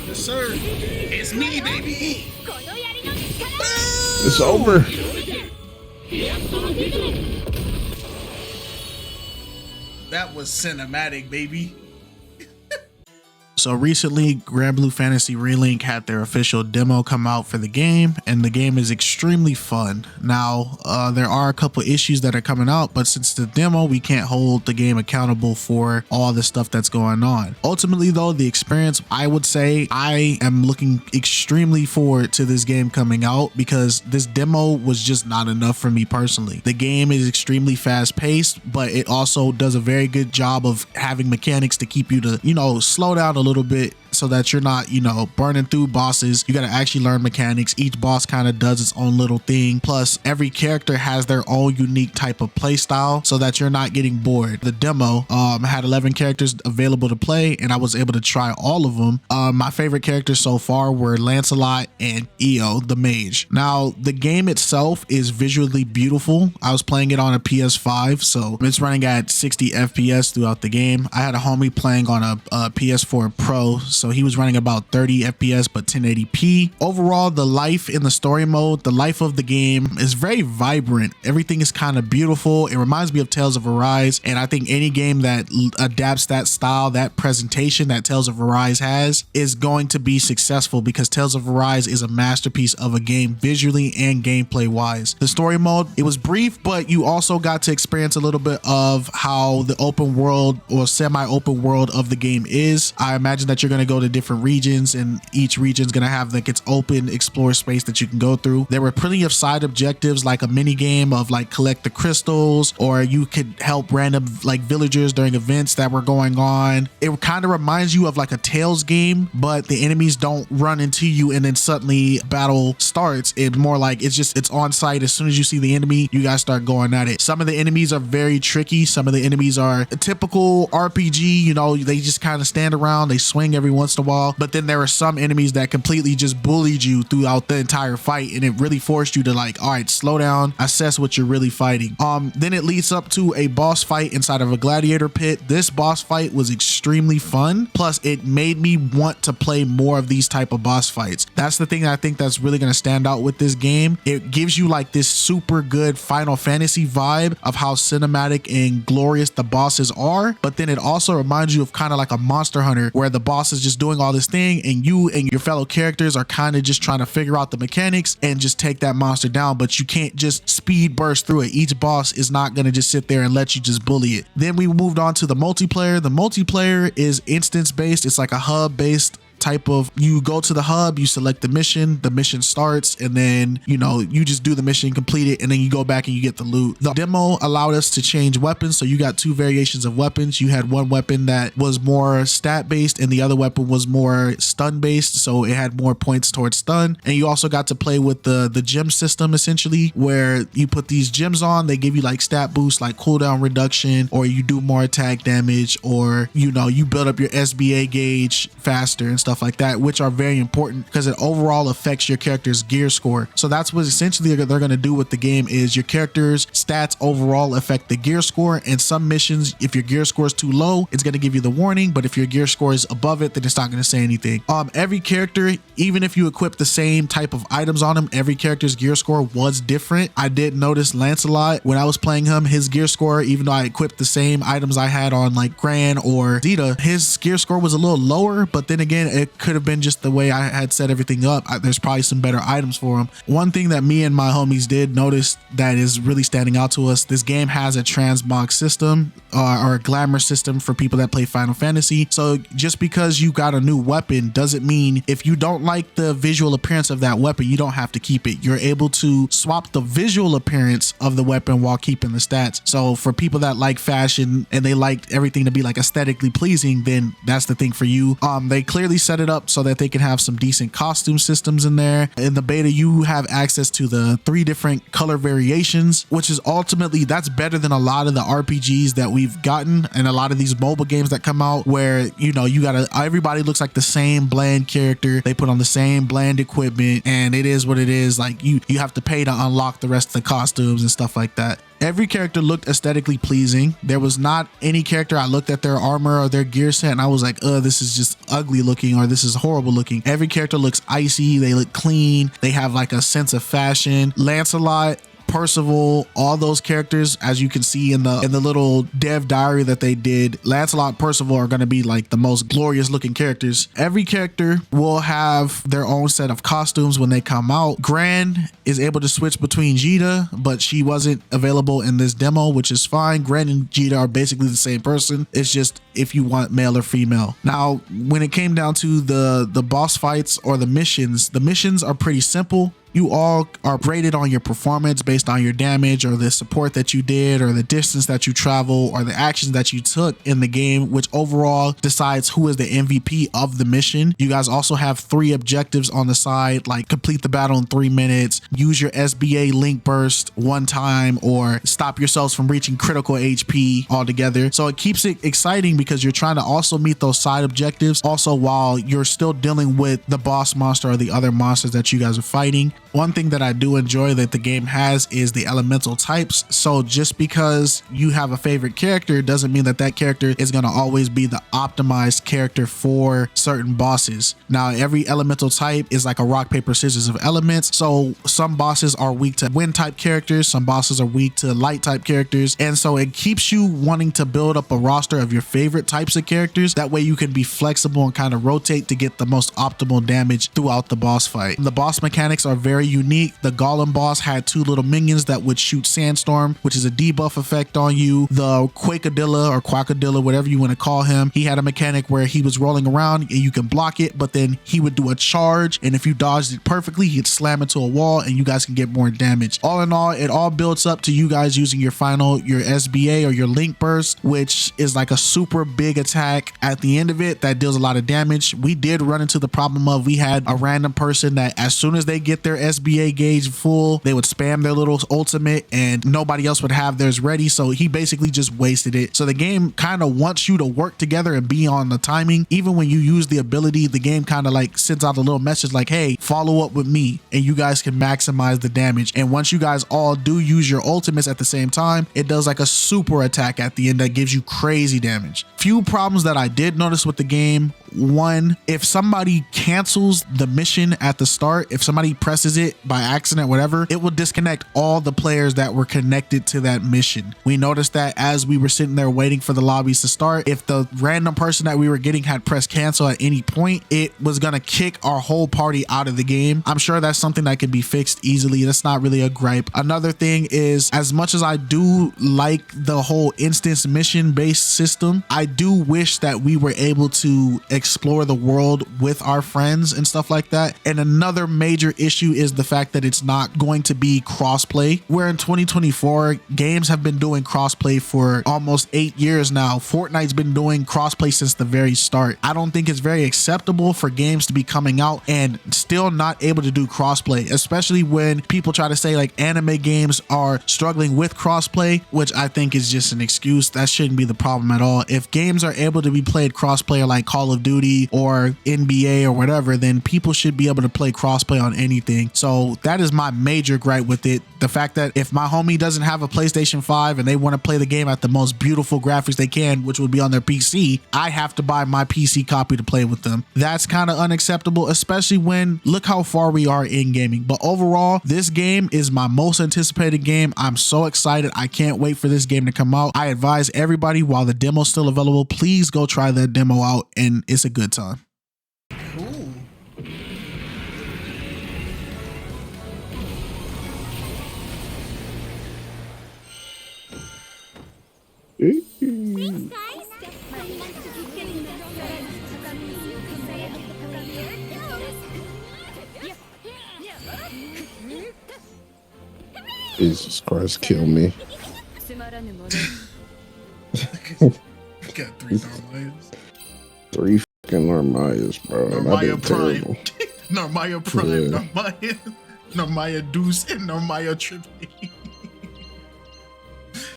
Yes, sir. It's me, baby. It's over. That was cinematic, baby. So recently, Granblue Fantasy Relink had their official demo come out for the game, and the game is extremely fun. Now, there are a couple issues that are coming out, but since the demo, we can't hold the game accountable for all the stuff that's going on. Ultimately, though, the experience, I would say I am looking extremely forward to this game coming out because this demo was just not enough for me personally. The game is extremely fast paced, but it also does a very good job of having mechanics to keep you to, you know, slow down a little bit so that you're not, you know, burning through bosses. You got to actually learn mechanics. Each boss kind of does its own little thing. Plus, every character has their own unique type of play style so that you're not getting bored. The demo had 11 characters available to play, and I was able to try all of them. My favorite characters so far were Lancelot and Io, the mage. Now, the game itself is visually beautiful. I was playing it on a PS5, so it's running at 60 FPS throughout the game. I had a homie playing on a PS4 Pro, so he was running about 30 FPS but 1080p. Overall, the life in the story mode, the life of the game is very vibrant. Everything is kind of beautiful. It reminds me of Tales of Arise, and I think any game that adapts that style, that presentation that Tales of Arise has, is going to be successful because Tales of Arise is a masterpiece of a game visually and gameplay wise. The story mode, it was brief, but you also got to experience a little bit of how the open world or semi-open world of the game is. I imagine that you're going to go to different regions, and each region is going to have like its open explore space that you can go through. There were plenty of side objectives, like a mini game of like collect the crystals, or you could help random like villagers during events that were going on. It kind of reminds you of like a Tales game, but the enemies don't run into you and then suddenly battle starts. It's more like it's on site. As soon as you see the enemy, you guys start going at it. Some of the enemies are very tricky. Some of the enemies are a typical RPG, you know, they just kind of stand around, they swing every once in a while, but then there are some enemies that completely just bullied you throughout the entire fight, and it really forced you to like, all right, slow down, assess what you're really fighting. Then it leads up to a boss fight inside of a gladiator pit. This boss fight was extremely fun, plus it made me want to play more of these type of boss fights. That's the thing that I think that's really going to stand out with this game. It gives you like this super good Final Fantasy vibe of how cinematic and glorious the bosses are, but then it also reminds you of kind of like a Monster Hunter where the boss is just doing all this thing and you and your fellow characters are kind of just trying to figure out the mechanics and just take that monster down, but you can't just speed burst through it. Each boss is not going to just sit there and let you just bully it. Then we moved on to the multiplayer. The multiplayer is instance based. It's like a hub based type of, you go to the hub, you select the mission starts, and then, you know, you just do the mission, complete it, and then you go back and you get the loot. The demo allowed us to change weapons, so you got two variations of weapons. You had one weapon that was more stat based and the other weapon was more stun based, so it had more points towards stun. And you also got to play with the gem system, essentially, where you put these gems on, they give you like stat boosts, like cooldown reduction, or you do more attack damage, or, you know, you build up your SBA gauge faster and stuff like that, which are very important because it overall affects your character's gear score. So that's what essentially they're going to do with the game, is your character's stats overall affect the gear score. And some missions, if your gear score is too low, it's going to give you the warning, but if your gear score is above it, then it's not going to say anything. Every character, even if you equip the same type of items on him, every character's gear score was different. I did notice Lancelot, when I was playing him, his gear score, even though I equipped the same items I had on like Gran or Zeta, his gear score was a little lower, but then again, it could have been just the way I had set everything up. There's probably some better items for him. One thing that me and my homies did notice that is really standing out to us, this game has a transmog system or a glamour system for people that play Final Fantasy. So just because you got a new weapon doesn't mean if you don't like the visual appearance of that weapon, you don't have to keep it. You're able to swap the visual appearance of the weapon while keeping the stats. So for people that like fashion and they like everything to be like aesthetically pleasing, then that's the thing for you. They clearly said set it up so that they can have some decent costume systems in there. In the beta, you have access to the 3 different color variations, which is ultimately, that's better than a lot of the RPGs that we've gotten and a lot of these mobile games that come out where, you know, you gotta, everybody looks like the same bland character. They put on the same bland equipment and it is what it is. Like you have to pay to unlock the rest of the costumes and stuff like that. Every character looked aesthetically pleasing. There was not any character I looked at their armor or their gear set and I was like, this is just ugly looking or this is horrible looking. Every character looks icy. They look clean. They have like a sense of fashion. Lancelot, Percival, all those characters, as you can see in the little dev diary that they did, Lancelot, Percival are going to be like the most glorious looking characters. Every character will have their own set of costumes when they come out. Gran is able to switch between Jita, but she wasn't available in this demo, which is fine. Gran and Jita are basically the same person. It's just if you want male or female. Now, when it came down to the boss fights or the missions are pretty simple. You all are graded on your performance based on your damage or the support that you did or the distance that you travel or the actions that you took in the game, which overall decides who is the MVP of the mission. You guys also have 3 objectives on the side, like complete the battle in 3 minutes, use your SBA link burst 1 time, or stop yourselves from reaching critical HP altogether. So it keeps it exciting because you're trying to also meet those side objectives also while you're still dealing with the boss monster or the other monsters that you guys are fighting. One thing that I do enjoy that the game has is the elemental types. So just because you have a favorite character doesn't mean that that character is going to always be the optimized character for certain bosses. Now, every elemental type is like a rock, paper, scissors of elements. So some bosses are weak to wind type characters. Some bosses are weak to light type characters. And so it keeps you wanting to build up a roster of your favorite types of characters. That way you can be flexible and kind of rotate to get the most optimal damage throughout the boss fight. The boss mechanics are very unique. The Golem boss had 2 little minions that would shoot Sandstorm, which is a debuff effect on you. The Quakadilla or Quackadilla, whatever you want to call him, he had a mechanic where he was rolling around and you can block it, but then he would do a charge, and if you dodged it perfectly, he'd slam into a wall and you guys can get more damage. All in all, it all builds up to you guys using your SBA or your link burst, which is like a super big attack at the end of it that deals a lot of damage. We did run into the problem of we had a random person that as soon as they get their SBA gauge full, they would spam their little ultimate and nobody else would have theirs ready, so he basically just wasted it. So the game kind of wants you to work together and be on the timing. Even when you use the ability, the game kind of like sends out a little message like, hey, follow up with me and you guys can maximize the damage. And once you guys all do use your ultimates at the same time, it does like a super attack at the end that gives you crazy damage. Few problems that I did notice with the game. One, if somebody cancels the mission at the start, if somebody presses it by accident, whatever, it will disconnect all the players that were connected to that mission. We noticed that as we were sitting there waiting for the lobbies to start, if the random person that we were getting had pressed cancel at any point, it was going to kick our whole party out of the game. I'm sure that's something that can be fixed easily. That's not really a gripe. Another thing is, as much as I do like the whole instance mission based system, I do wish that we were able to explore the world with our friends and stuff like that. And another major issue is the fact that it's not going to be crossplay. Where in 2024, games have been doing crossplay for almost 8 years now. Fortnite's been doing crossplay since the very start. I don't think it's very acceptable for games to be coming out and still not able to do crossplay, especially when people try to say like anime games are struggling with crossplay, which I think is just an excuse. That shouldn't be the problem at all. If games are able to be played crossplay like Call of Duty or NBA or whatever, then people should be able to play crossplay on anything. So that is my major gripe with it. The fact that if my homie doesn't have a PlayStation 5 and they want to play the game at the most beautiful graphics they can, which would be on their PC, I have to buy my PC copy to play with them. That's kind of unacceptable, especially when look how far we are in gaming. But overall, this game is my most anticipated game. I'm so excited. I can't wait for this game to come out. I advise everybody, while the demo's still available, please go try that demo out, and it's a good time. Cool. Jesus Christ, kill me. Got 3 lives. 3 Fucking Narmaya's, bro. Narmaya Prime. Terrible. Narmaya Prime, Yeah. Narmaya Deuce, and Narmaya Triple H.